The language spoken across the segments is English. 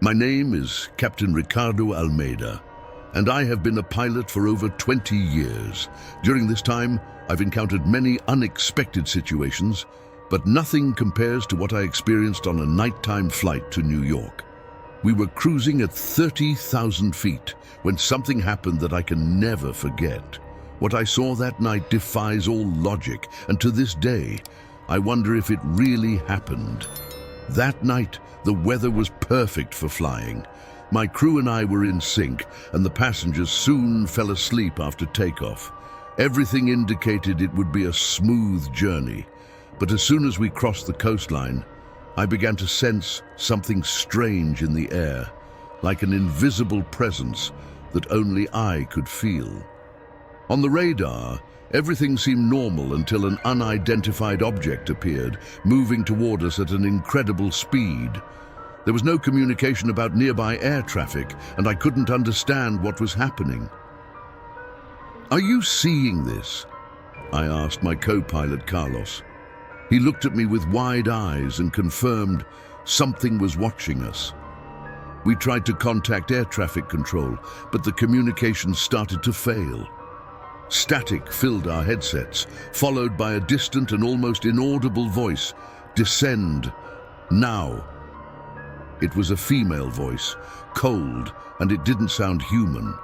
My name is Captain Ricardo Almeida, and I have been a pilot for over 20 years. During this time, I've encountered many unexpected situations, but nothing compares to what I experienced on a nighttime flight to New York. We were cruising at 30,000 feet when something happened that I can never forget. What I saw that night defies all logic, and to this day, I wonder if it really happened. That night, the weather was perfect for flying. My crew and I were in sync, and the passengers soon fell asleep after takeoff. Everything indicated it would be a smooth journey, but as soon as we crossed the coastline, I began to sense something strange in the air, like an invisible presence that only I could feel. On the radar, everything seemed normal until an unidentified object appeared, moving toward us at an incredible speed. There was no communication about nearby air traffic, and I couldn't understand what was happening. "Are you seeing this?" I asked my co-pilot Carlos. He looked at me with wide eyes and confirmed something was watching us. We tried to contact air traffic control, but the communication started to fail. Static filled our headsets, followed by a distant and almost inaudible voice, "Descend, now." It was a female voice, cold, and it didn't sound human.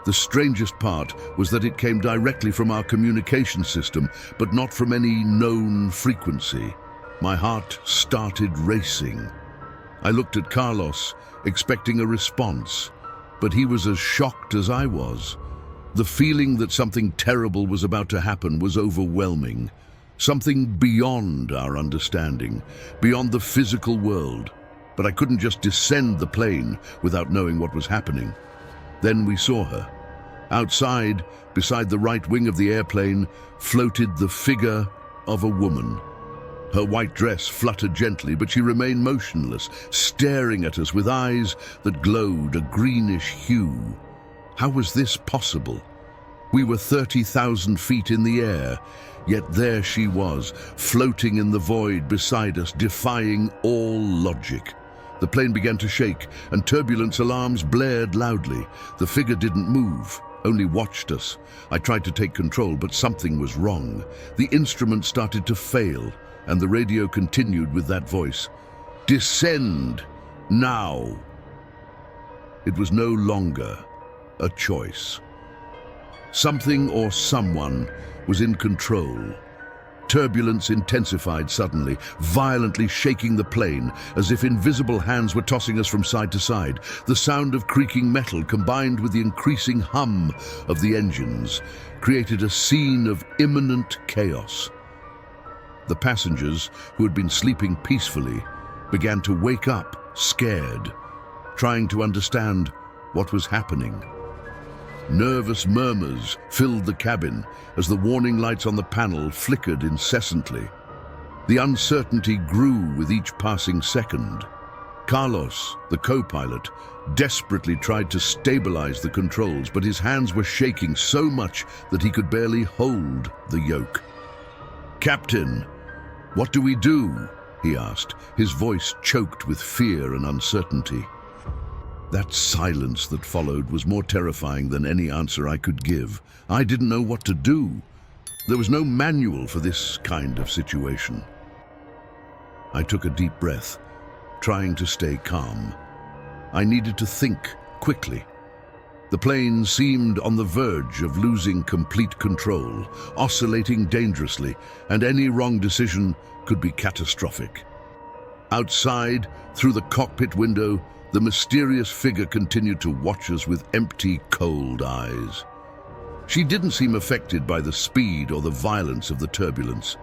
The strangest part was that it came directly from our communication system, but not from any known frequency. My heart started racing. I looked at Carlos, expecting a response, but he was as shocked as I was. The feeling that something terrible was about to happen was overwhelming. Something beyond our understanding, beyond the physical world. But I couldn't just descend the plane without knowing what was happening. Then we saw her. Outside, beside the right wing of the airplane, floated the figure of a woman. Her white dress fluttered gently, but she remained motionless, staring at us with eyes that glowed a greenish hue. How was this possible? We were 30,000 feet in the air, yet there she was, floating in the void beside us, defying all logic. The plane began to shake, and turbulence alarms blared loudly. The figure didn't move, only watched us. I tried to take control, but something was wrong. The instrument started to fail, and the radio continued with that voice. "Descend, now." It was no longer a choice. Something or someone was in control. Turbulence intensified suddenly, violently shaking the plane, as if invisible hands were tossing us from side to side. The sound of creaking metal, combined with the increasing hum of the engines, created a scene of imminent chaos. The passengers, who had been sleeping peacefully, began to wake up, scared, trying to understand what was happening. Nervous murmurs filled the cabin as the warning lights on the panel flickered incessantly. The uncertainty grew with each passing second. Carlos, the co-pilot, desperately tried to stabilize the controls, but his hands were shaking so much that he could barely hold the yoke. "Captain, what do we do?" he asked, his voice choked with fear and uncertainty. That silence that followed was more terrifying than any answer I could give. I didn't know what to do. There was no manual for this kind of situation. I took a deep breath, trying to stay calm. I needed to think quickly. The plane seemed on the verge of losing complete control, oscillating dangerously, and any wrong decision could be catastrophic. Outside, through the cockpit window, the mysterious figure continued to watch us with empty, cold eyes. She didn't seem affected by the speed or the violence of the turbulence.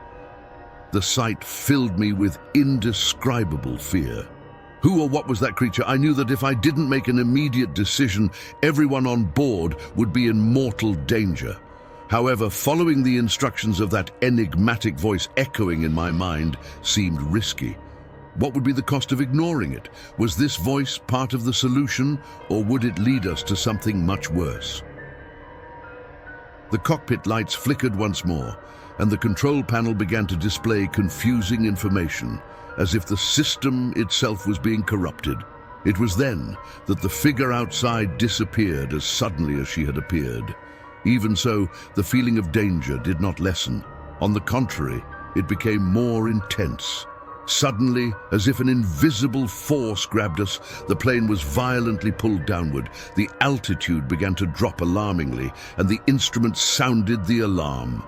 The sight filled me with indescribable fear. Who or what was that creature? I knew that if I didn't make an immediate decision, everyone on board would be in mortal danger. However, following the instructions of that enigmatic voice echoing in my mind seemed risky. What would be the cost of ignoring it? Was this voice part of the solution, or would it lead us to something much worse? The cockpit lights flickered once more, and the control panel began to display confusing information, as if the system itself was being corrupted. It was then that the figure outside disappeared as suddenly as she had appeared. Even so, the feeling of danger did not lessen. On the contrary, it became more intense. Suddenly, as if an invisible force grabbed us, the plane was violently pulled downward. The altitude began to drop alarmingly, and the instruments sounded the alarm.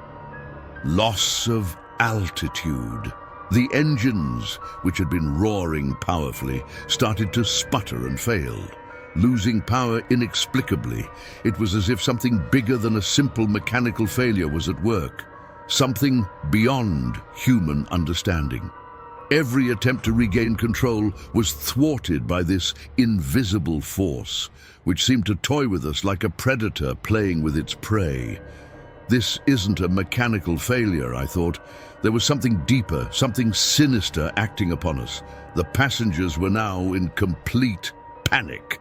Loss of altitude. The engines, which had been roaring powerfully, started to sputter and fail. Losing power inexplicably, it was as if something bigger than a simple mechanical failure was at work. Something beyond human understanding. Every attempt to regain control was thwarted by this invisible force, which seemed to toy with us like a predator playing with its prey. This isn't a mechanical failure, I thought. There was something deeper, something sinister acting upon us. The passengers were now in complete panic.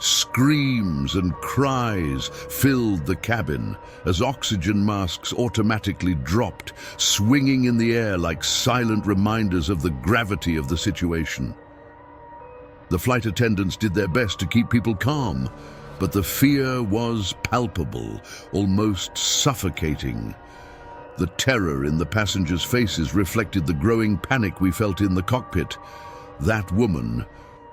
Screams and cries filled the cabin as oxygen masks automatically dropped, swinging in the air like silent reminders of the gravity of the situation. The flight attendants did their best to keep people calm, but the fear was palpable, almost suffocating. The terror in the passengers' faces reflected the growing panic we felt in the cockpit. That woman,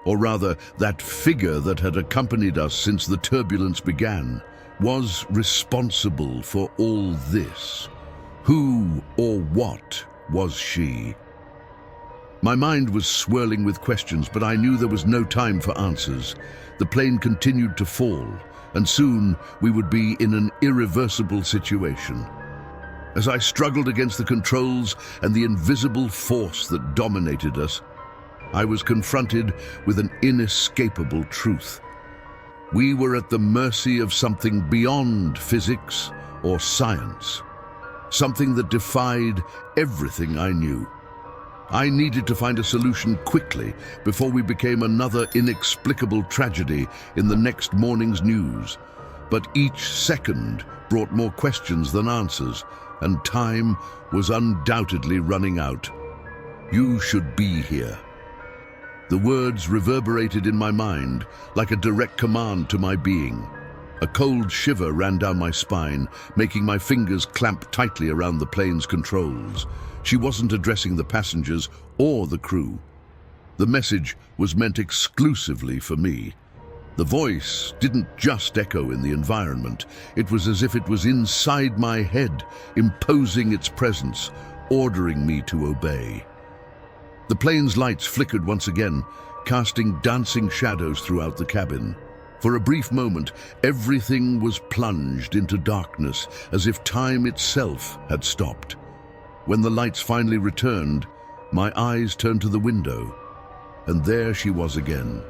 or rather that figure that had accompanied us since the turbulence began, was responsible for all this. Who or what was she? My mind was swirling with questions, but I knew there was no time for answers. The plane continued to fall, and soon we would be in an irreversible situation. As I struggled against the controls and the invisible force that dominated us, I was confronted with an inescapable truth. We were at the mercy of something beyond physics or science, something that defied everything I knew. I needed to find a solution quickly before we became another inexplicable tragedy in the next morning's news. But each second brought more questions than answers, and time was undoubtedly running out. You should be here. The words reverberated in my mind like a direct command to my being. A cold shiver ran down my spine, making my fingers clamp tightly around the plane's controls. She wasn't addressing the passengers or the crew. The message was meant exclusively for me. The voice didn't just echo in the environment. It was as if it was inside my head, imposing its presence, ordering me to obey. The plane's lights flickered once again, casting dancing shadows throughout the cabin. For a brief moment, everything was plunged into darkness, as if time itself had stopped. When the lights finally returned, my eyes turned to the window, and there she was again.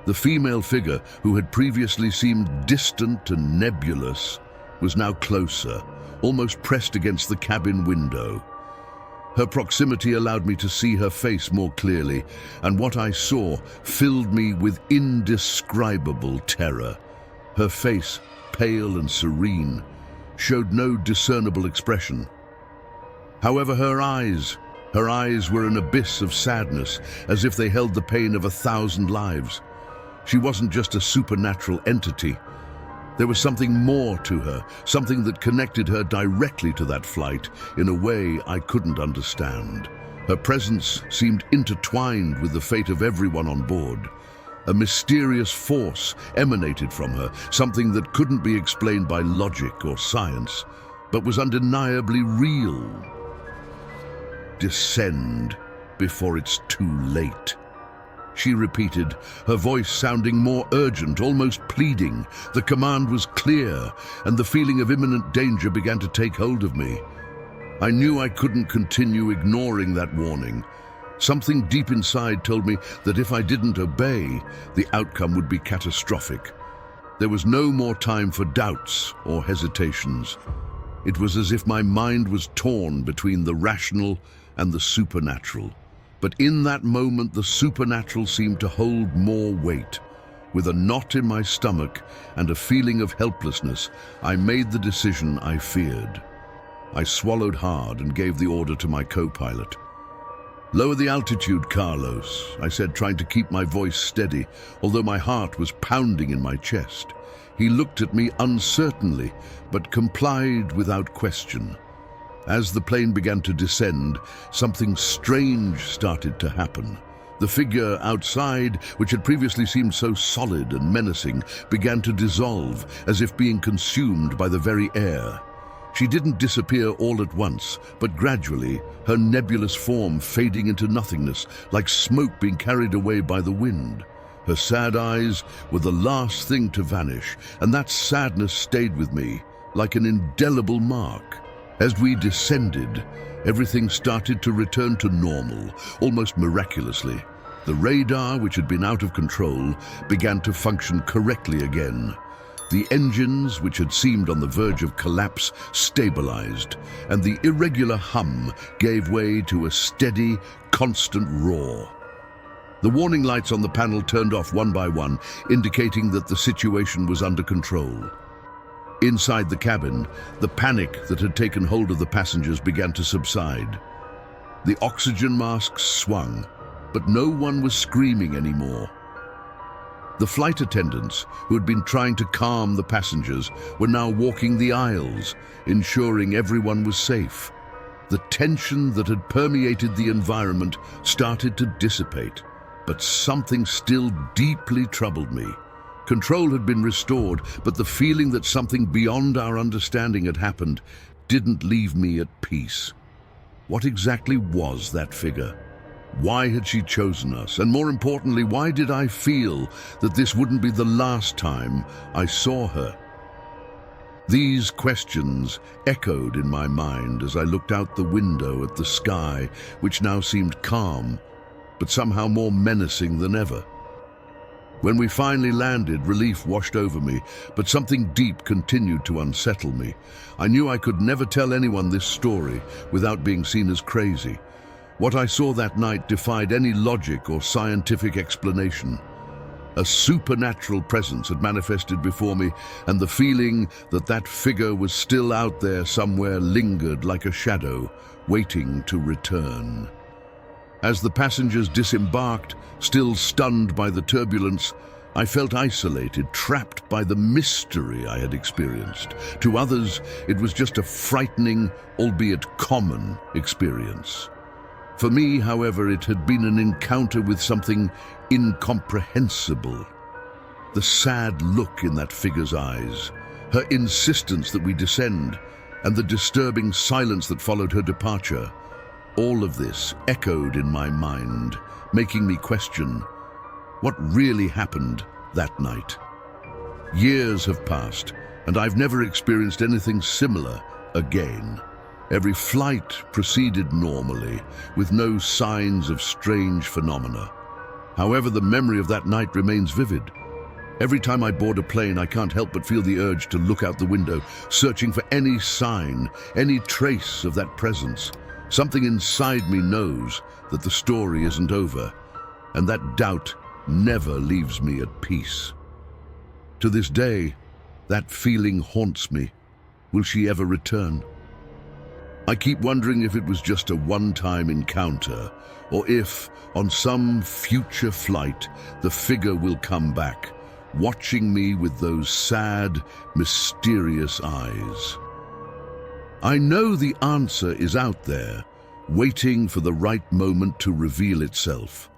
The female figure, who had previously seemed distant and nebulous, was now closer, almost pressed against the cabin window. Her proximity allowed me to see her face more clearly, and what I saw filled me with indescribable terror. Her face, pale and serene, showed no discernible expression. However, her eyes were an abyss of sadness, as if they held the pain of 1,000 lives. She wasn't just a supernatural entity. There was something more to her, something that connected her directly to that flight in a way I couldn't understand. Her presence seemed intertwined with the fate of everyone on board. A mysterious force emanated from her, something that couldn't be explained by logic or science, but was undeniably real. Descend before it's too late, she repeated, her voice sounding more urgent, almost pleading. The command was clear, and the feeling of imminent danger began to take hold of me. I knew I couldn't continue ignoring that warning. Something deep inside told me that if I didn't obey, the outcome would be catastrophic. There was no more time for doubts or hesitations. It was as if my mind was torn between the rational and the supernatural. But in that moment, the supernatural seemed to hold more weight. With a knot in my stomach and a feeling of helplessness, I made the decision I feared. I swallowed hard and gave the order to my co-pilot. "Lower the altitude, Carlos," I said, trying to keep my voice steady, although my heart was pounding in my chest. He looked at me uncertainly, but complied without question. As the plane began to descend, something strange started to happen. The figure outside, which had previously seemed so solid and menacing, began to dissolve, as if being consumed by the very air. She didn't disappear all at once, but gradually, her nebulous form fading into nothingness, like smoke being carried away by the wind. Her sad eyes were the last thing to vanish, and that sadness stayed with me, like an indelible mark. As we descended, everything started to return to normal, almost miraculously. The radar, which had been out of control, began to function correctly again. The engines, which had seemed on the verge of collapse, stabilized, and the irregular hum gave way to a steady, constant roar. The warning lights on the panel turned off one by one, indicating that the situation was under control. Inside the cabin, the panic that had taken hold of the passengers began to subside. The oxygen masks swung, but no one was screaming anymore. The flight attendants, who had been trying to calm the passengers, were now walking the aisles, ensuring everyone was safe. The tension that had permeated the environment started to dissipate, but something still deeply troubled me. Control had been restored, but the feeling that something beyond our understanding had happened didn't leave me at peace. What exactly was that figure? Why had she chosen us? And more importantly, why did I feel that this wouldn't be the last time I saw her? These questions echoed in my mind as I looked out the window at the sky, which now seemed calm, but somehow more menacing than ever. When we finally landed, relief washed over me, but something deep continued to unsettle me. I knew I could never tell anyone this story without being seen as crazy. What I saw that night defied any logic or scientific explanation. A supernatural presence had manifested before me, and the feeling that that figure was still out there somewhere lingered like a shadow, waiting to return. As the passengers disembarked, still stunned by the turbulence, I felt isolated, trapped by the mystery I had experienced. To others, it was just a frightening, albeit common, experience. For me, however, it had been an encounter with something incomprehensible. The sad look in that figure's eyes, her insistence that we descend, and the disturbing silence that followed her departure. All of this echoed in my mind, making me question what really happened that night. Years have passed, and I've never experienced anything similar again. Every flight proceeded normally, with no signs of strange phenomena. However, the memory of that night remains vivid. Every time I board a plane, I can't help but feel the urge to look out the window, searching for any sign, any trace of that presence. Something inside me knows that the story isn't over, and that doubt never leaves me at peace. To this day, that feeling haunts me. Will she ever return? I keep wondering if it was just a one-time encounter, or if, on some future flight, the figure will come back, watching me with those sad, mysterious eyes. I know the answer is out there, waiting for the right moment to reveal itself.